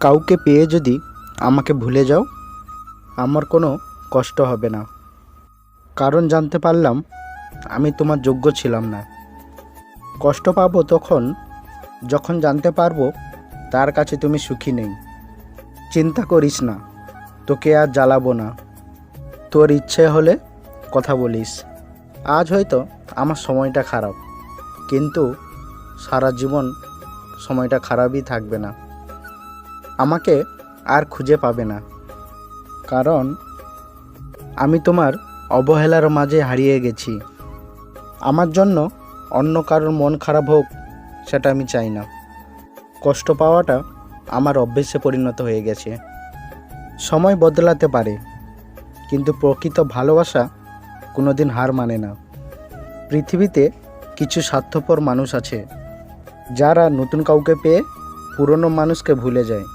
কাউকে পেয়ে যদি আমাকে ভুলে যাও, আমার কোনো কষ্ট হবে না, কারণ জানতে পারলাম আমি তোমার যোগ্য ছিলাম না। কষ্ট পাবো তখন যখন জানতে পারবো তার কাছে তুমি সুখী নেই। চিন্তা করিস না, তোকে আর জ্বালাবো না। তোর ইচ্ছে হলে কথা বলিস। আজ হয়তো আমার সময়টা খারাপ, কিন্তু সারা জীবন সময়টা খারাপই থাকবে না। আমাকে আর খুঁজে পাবে না, কারণ আমি তোমার অবহেলার মাঝে হারিয়ে গেছি। আমার জন্য অন্য কারোর মন খারাপ হোক সেটা আমি চাই না। কষ্ট পাওয়াটা আমার অভ্যেসে পরিণত হয়ে গেছে। সময় বদলাতে পারে, কিন্তু প্রকৃত ভালোবাসা কোনোদিন হার মানে না। পৃথিবীতে কিছু স্বার্থপর মানুষ আছে যারা নতুন কাউকে পেয়ে পুরনো মানুষকে ভুলে যায়।